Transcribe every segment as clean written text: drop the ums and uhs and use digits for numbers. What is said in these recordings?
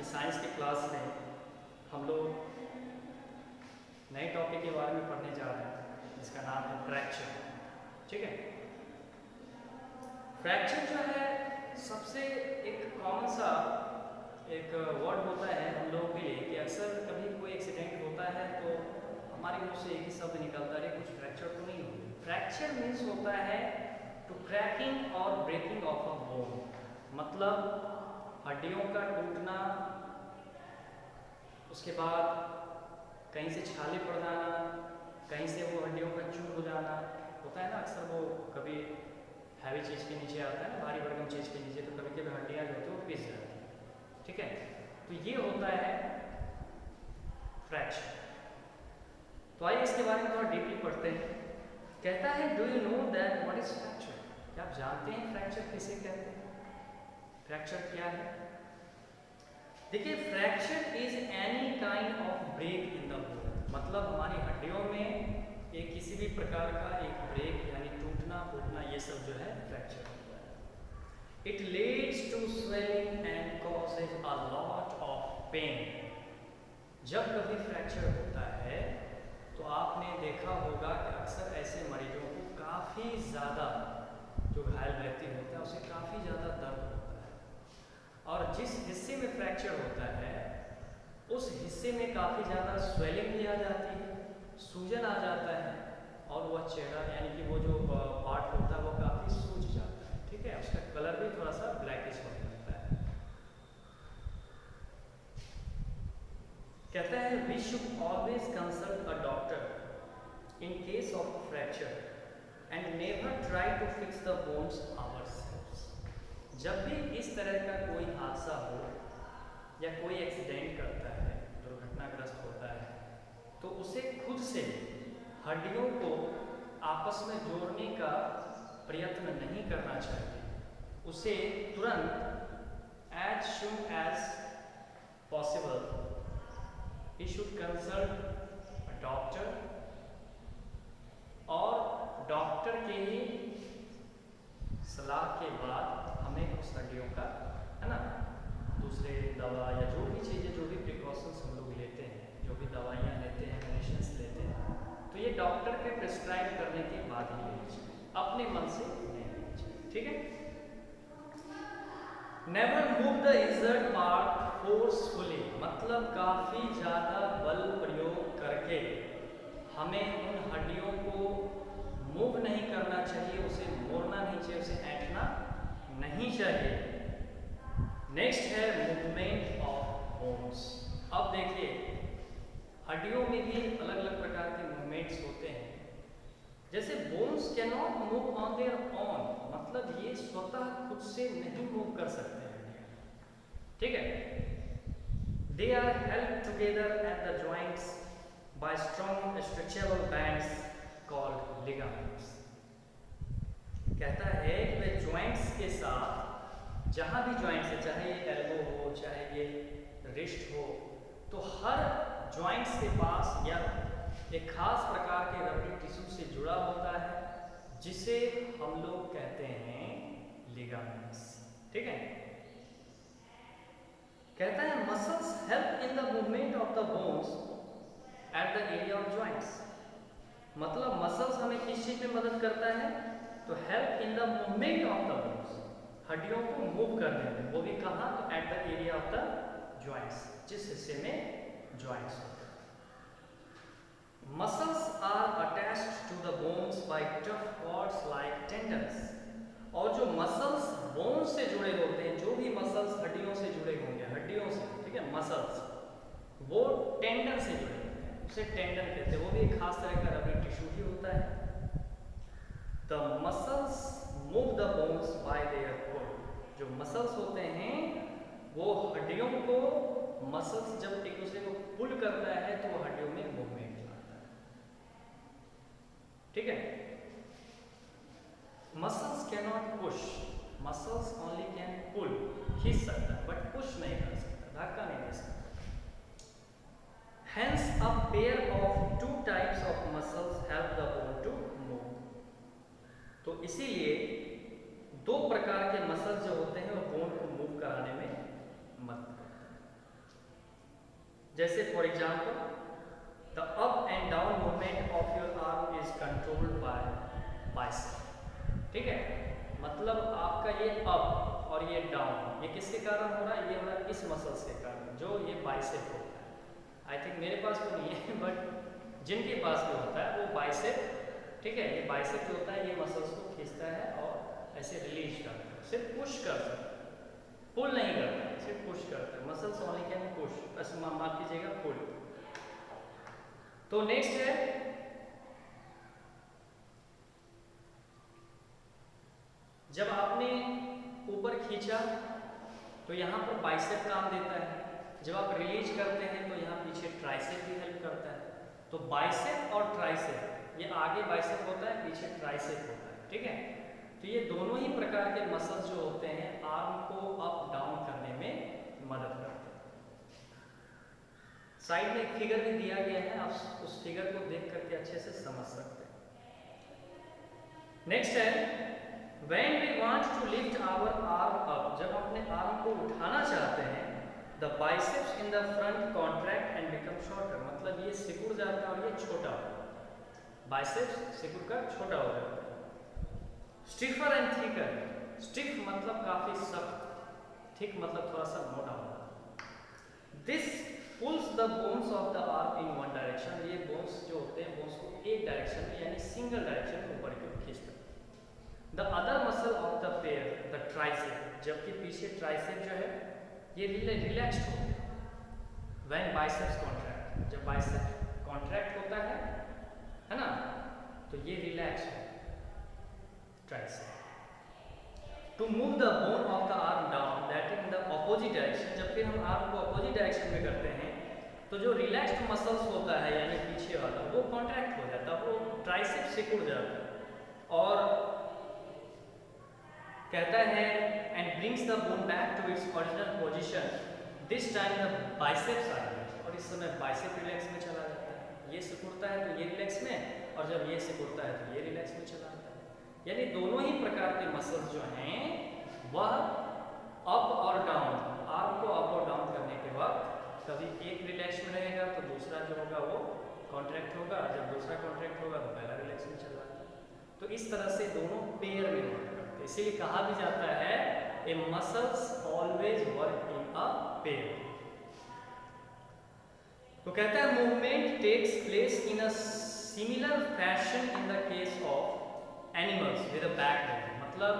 Science की class में हम लोग नए टॉपिक के बारे में पढ़ने जा रहे हैं जिसका नाम है फ्रैक्चर। ठीक है, फ्रैक्चर जो है सबसे एक कॉमन सा एक वर्ड होता है हम लोगों के लिए कि अक्सर कभी कोई एक्सीडेंट होता है तो हमारे मुंह से एक ही शब्द निकलता है, कुछ फ्रैक्चर तो नहीं होता। फ्रैक्चर मीन्स होता है टू क्रैकिंग और ब्रेकिंग ऑफ अ बोन, मतलब हड्डियों का टूटना, उसके बाद कहीं से छाले पड़ जाना, कहीं से वो हड्डियों का चूर हो जाना होता है ना। अक्सर वो कभी हैवी चीज़ के नीचे आता है ना, भारी भरकम चीज़ के नीचे, तो कभी कभी हड्डियाँ जो होती है वो पिस जाती है। ठीक है, तो ये होता है फ्रैक्चर। तो आइए इसके बारे में थोड़ा डीपली पढ़ते हैं। कहता है do you know that what is fracture? क्या आप जानते हैं फ्रैक्चर किसे कहते हैं? फ्रैक्चर क्या है? देखिए, fracture is any kind of break in the bone, मतलब हमारी हड्डियों में एक किसी भी प्रकार का एक ब्रेक यानी टूटना फूटना, ये सब जो है फ्रैक्चर होता है। It leads to swelling and causes a lot of pain. जब कभी फ्रैक्चर होता है तो आपने देखा होगा कि अक्सर ऐसे मरीजों को काफ़ी ज़्यादा, जो घायल व्यक्ति होता है उसे काफ़ी ज़्यादा दर्द होता है, और जिस हिस्से में फ्रैक्चर होता है उस हिस्से में काफ़ी ज़्यादा स्वेलिंग भी आ जाती है, सूजन आ जाता है, और वह चेहरा यानी कि वो जो पार्ट होता है वो काफ़ी सूज जाता है। ठीक है, उसका कलर भी थोड़ा सा ब्लैकिश हो जाता है। कहता है we should always consult a doctor in case of fracture and never try to fix the bones ourselves. जब भी इस तरह का कोई हादसा हो या कोई एक्सीडेंट करता है, दुर्घटनाग्रस्त होता है, तो उसे खुद से हड्डियों को आपस में जोड़ने का प्रयत्न नहीं करना चाहिए। उसे तुरंत as soon as possible he should consult a doctor, और डॉक्टर के ही सलाह के बाद हमें उस हड्डियों का, है ना, दूसरे दवा या जो भी चीज़ें, जो भी प्रिकॉशंस हम लोग लेते हैं, जो भी दवाइयाँ लेते हैं, मेडिसिन्स लेते हैं, तो ये डॉक्टर के प्रिस्क्राइब करने के बाद ही लेनी चाहिए, अपने मन से नहीं लेनी चाहिए। ठीक है, never move the injured part forcefully, मतलब काफ़ी ज़्यादा बल प्रयोग करके हमें उन हड्डियों को मूव नहीं करना चाहिए, उसे मोड़ना नहीं चाहिए, उसे ऐंठना नहीं चाहिए। नेक्स्ट है मूवमेंट ऑफ बोन्स। अब देखिए, हड्डियों में भी अलग अलग प्रकार के मूवमेंट्स होते हैं। जैसे bones can not move on their own, मतलब ये स्वतः खुद से नहीं मूव कर सकते हैं। ठीक है, they are held together at the joints by strong stretchable bands called ligaments। कहता है कि वे जॉइंट्स के साथ, जहां भी जॉइंट्स है, चाहे ये एल्बो हो, चाहे ये रिस्ट हो, तो हर जॉइंट्स के पास या एक खास प्रकार के रबड़ी टिश्यू से जुड़ा होता है जिसे हम लोग कहते हैं लिगामेंट्स। ठीक है, कहता है muscles help in the movement of the bones at the area of joints, मतलब मसल्स हमें किस चीज में मदद करता है? तो help in the movement of the bones, हड्डियों को मूव करने में, वो भी कहाँ? तो at the area of the joints, जिस हिस्से में जॉइंट्स होते हैं। Muscles are attached to the bones by tough cords like tendons, और जो मसल्स बोन से जुड़े होते हैं, जो भी मसल्स हड्डियों से जुड़े होंगे, हड्डियों से, ठीक है, मसल्स वो टेंडन से जुड़े होते हैं, उसे टेंडन कहते हैं, वो भी एक खास तरह का रबड़ी टिश्यू ही होता है। The muscles move the bones by their pull, जो मसल्स होते हैं वो हड्डियों को, मसल्स जब एक दूसरे को पुल करता है तो वो हड्डियों में मूवमेंट लाता है। ठीक है, muscles can not push, muscles only can pull, खींच सकता है बट पुश नहीं कर सकता, धक्का नहीं दे सकता। Hence a pair of two types of muscles help the bone to move। तो इसीलिए दो प्रकार के मसल्स जो होते हैं वो बोन को मूव कराने में मदद करते हैं। जैसे for example the up and down movement of your arm is controlled by bicep. ठीक है, मतलब आपका ये अप और ये डाउन ये किसके कारण हो रहा है? ये हो रहा है इस मसल्स के कारण, जो ये बाइसेप होता है। आई थिंक मेरे पास तो नहीं है, बट जिनके पास भी होता है वो बाइसेप। ठीक है, ये बाइसेप जो होता है ये मसल्स को खींचता है और ऐसे रिलीज करता है, सिर्फ पुश करता है, पुल नहीं करता है, सिर्फ पुश करता है। मसल्स ओनली कैन पुश, बस माफ कीजिएगा, पुल। तो नेक्स्ट है जब आपने ऊपर खींचा तो यहाँ पर बाइसेप काम देता है, जब आप रिलीज करते हैं तो यहाँ पीछे ट्राइसेप भी हेल्प करता है। तो बाइसेप और ट्राइसेप, ये आगे बाइसेप होता है, पीछे ट्राइसेप होता है। ठीक है, तो ये दोनों ही प्रकार के मसल्स जो होते हैं आर्म को अप डाउन करने में मदद करते हैं। साइड में एक फिगर भी दिया गया है, आप उस फिगर को देख करके अच्छे से समझ सकते हैं। नेक्स्ट है When we want to lift our arm up, जब अपने आर्म को उठाना चाहते हैं, the biceps in the front contract and become shorter, मतलब ये सिकुड़ जाता है और ये छोटा होता है। बाइसेप्स सिकुड़ कर छोटा हो जाता है। Stiffer and thicker, stiff मतलब काफी सख्त, thick मतलब थोड़ा सा मोटा होता। This pulls the bones of the arm in one direction, ये बोन्स जो होते हैं बोन्स को एक डायरेक्शन में यानी सिंगल डायरेक्शन में ऊपर की ओर खींचते हैं। The other muscle of the pair, the tricep, जबकि पीछे ट्राइसेप जो है ये रिलैक्स्ड होता है। When biceps contract, जब बाइसेप कॉन्ट्रैक्ट होता है ना, तो ये रिलैक्स है tricep. To move the bone of the arm down, that in the opposite direction, जब फिर हम आर्म को अपोजिट डायरेक्शन में करते हैं तो जो रिलैक्स्ड मसल्स होता है यानी पीछे वाला वो कॉन्ट्रैक्ट हो जाता है, वो ट्राइसेप सिकुड़ जाता है और कहता है and brings the bone back to its original position, this time the biceps are relax, और इस समय बाइसेप रिलैक्स में चला जाता है। ये सिकुड़ता है तो ये रिलैक्स में, और जब ये सिकुड़ता है तो ये रिलैक्स में चला जाता है। यानी दोनों ही प्रकार के मसल्स जो हैं वह अप और डाउन, आर्म को अप और डाउन करने के वक्त कभी एक रिलैक्स में रहेगा तो दूसरा जो होगा वो कॉन्ट्रैक्ट होगा, जब दूसरा कॉन्ट्रैक्ट होगा तो पहला रिलैक्स में चला जाएगा। तो इस तरह से दोनों पेयर में होगा। इसीलिए कहा भी जाता है a muscles always work in a pair. तो कहता है movement takes place in a similar fashion in the case of animals with a backbone, मतलब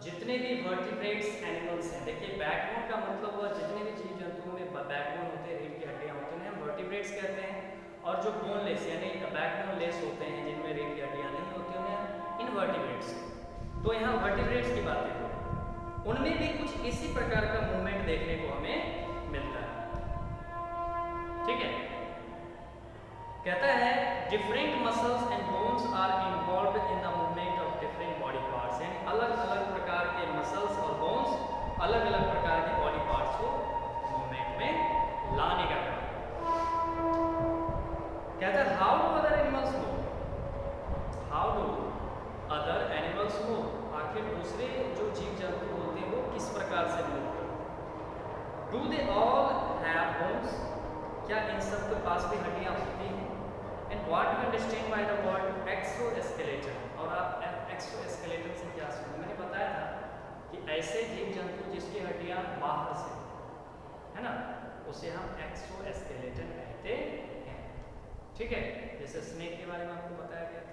जितने भी वर्टिब्रेट्स एनिमल्स हैं, देखिए बैकबोन का मतलब हुआ जितने भी जीव जंतुओं में बैकबोन होते हैं, रीढ़ की हड्डियां होती हैं, हम वर्टिब्रेट्स कहते हैं, और जो बोनलेस यानी बैकबोन लेस होते हैं जिनमें रीढ़ की हड्डियां नहीं होती उन्हें इनवर्टिब्रेट्स। तो यहाँ वर्टिब्रेट्स की बातें हो, उनमें भी कुछ इसी प्रकार का मूवमेंट देखने को हमें मिलता है। ठीक है, कहता है different muscles and bones are involved in the movement of different body parts, यानी अलग अलग प्रकार के मसल्स और बोन्स अलग अलग प्रकार के बॉडी पार्ट्स को मूवमेंट में लाने का काम। कहता है how do other animals move, how do other animals move, आखिर दूसरे जो जीव जंतु होते हैं वो किस प्रकार से मूव करते हैं। Do they all have bones, क्या इन सब के पास भी हड्डियां होती हैं। And what you understand by the word exoskeleton, और आप एक्सोस्केलेटन से क्या सुना, मैंने बताया था कि ऐसे जीव जंतु जिसकी हड्डियां बाहर से है ना उसे हम एक्सोस्केलेटन कहते हैं। ठीक है, जैसे स्नेक के बारे में आपको बताया गया था।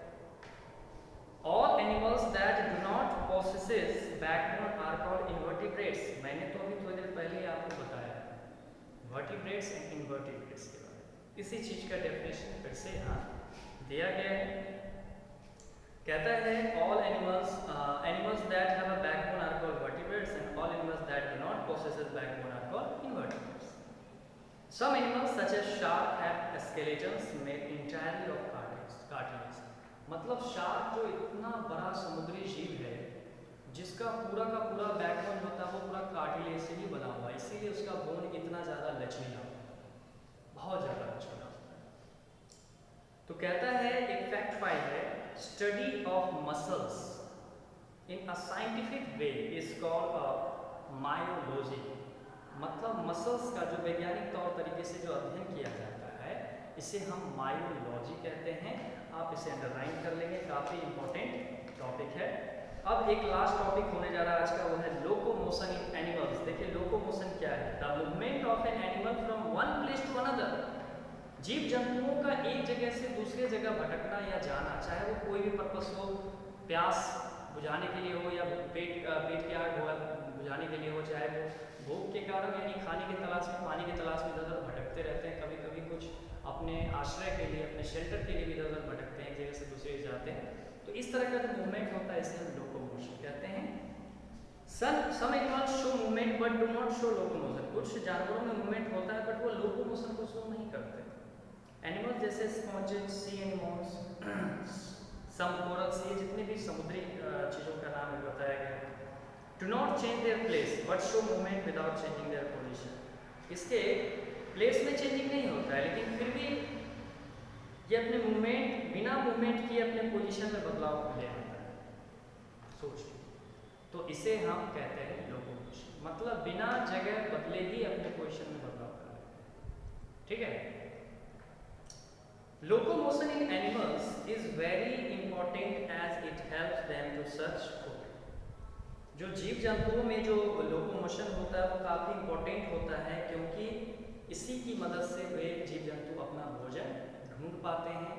All animals that do not possess backbone are called invertebrates, मैंने तो अभी थोड़ी देर पहले ही आपको बताया वर्टिब्रेट्स एंड इनवर्टिब्रेट्स के बारे में। इसी चीज का डेफिनेशन फिर से यहाँ दिया गया है। कहता है all animals that have a backbone are called vertebrates and all animals that do not possess a backbone are called invertebrates. Some animals such as shark have skeletons made entirely of cartilage, मतलब shark जो इतना बड़ा समुद्री जीव है जिसका पूरा का पूरा बैकबोन होता है वो पूरा कार्टिलेज से ही बना हुआ है, इसीलिए उसका बोन इतना ज़्यादा लचीला, बहुत ज़्यादा लचीला होता है। तो कहता है एक फैक्ट फाइल है, study of muscles in a scientific way is called a myology. मतलब मसल्स का जो वैज्ञानिक तौर तरीके से जो अध्ययन किया जाता है इसे हम मायोलॉजी कहते हैं। आप इसे अंडरलाइन कर लेंगे, काफ़ी इंपॉर्टेंट टॉपिक है। अब एक लास्ट टॉपिक होने जा रहा है आज का, वो है लोकोमोशन इन एनिमल्स। देखिए लोकोमोशन क्या है? The movement of an animal from one place to another. जीव जंतुओं का एक जगह से दूसरे जगह भटकना या जाना, चाहे वो कोई भी पर्पस हो, प्यास बुझाने के लिए हो या पेट की आग बुझाने के लिए हो, चाहे वो भूख के कारण यानी खाने की तलाश में, पानी की तलाश में इधर उधर भटकते रहते हैं। कभी कभी कुछ अपने आश्रय के लिए, अपने शेल्टर के लिए भी इधर उधर भटकते हैं, एक जगह से दूसरी जगह जाते हैं। तो इस तरह का जो मूवमेंट होता है इसे हम लोकोमोशन कहते हैं। Some animals show movement but do not show locomotion. कुछ जानवरों में मूवमेंट होता है बट वो लोकोमोशन को शो नहीं करते। एनिमल्स जैसे स्पॉन्जेस, सी एनिमल्स, सम कोरल्स, ये जितने भी समुद्री चीज़ों का नाम है बताया गया, do not change their place but show movement without changing their position. इसके प्लेस में चेंजिंग नहीं होता है लेकिन फिर भी ये अपने मूवमेंट, बिना मूवमेंट किए अपने पोजीशन में बदलाव ले आता है। सोचिए, तो इसे हम कहते हैं लोकोमोशन, मतलब बिना जगह बदले ही अपने पोजीशन में बदलाव कर लेते हैं। ठीक है। Locomotion in animals is very important as it helps them to search food. जो जीव जंतुओं में जो लोकोमोशन होता है वो काफ़ी इंपॉर्टेंट होता है, क्योंकि इसी की मदद से वे जीव जंतु अपना भोजन ढूंढ पाते हैं,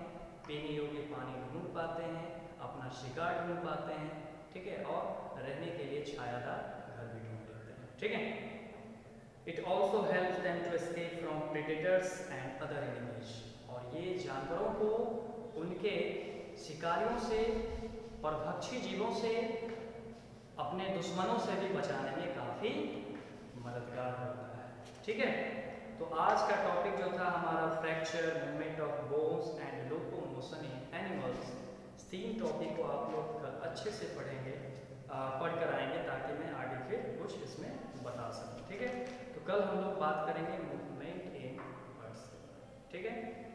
पीने योग्य पानी ढूंढ पाते हैं, अपना शिकार ढूंढ पाते हैं। ठीक है। और रहने के लिए छायादार घर भी ढूंढ लेते हैं। ठीक है। It also helps them to escape from predators and other animals. और ये जानवरों को उनके शिकारियों से, परभक्षी जीवों से, अपने दुश्मनों से भी बचाने में काफ़ी मददगार होता है। ठीक है। तो आज का टॉपिक जो था हमारा fracture, movement of bones and locomotion in animals, तीन टॉपिक को आप लोग कल अच्छे से पढ़ेंगे, पढ़ कर आएंगे ताकि मैं आगे फिर कुछ इसमें बता सकूँ। ठीक है। तो कल हम लोग बात करेंगे मूवमेंट इन बर्ड्स। ठीक है।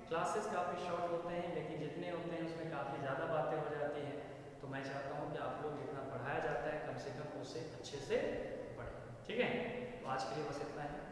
क्लासेस काफ़ी शॉर्ट होते हैं लेकिन जितने होते हैं उसमें काफ़ी ज़्यादा बातें हो जाती हैं, तो मैं चाहता हूँ कि आप लोग जितना पढ़ाया जाता है कम से कम उससे अच्छे से पढ़ें। ठीक है। तो आज के लिए बस इतना है।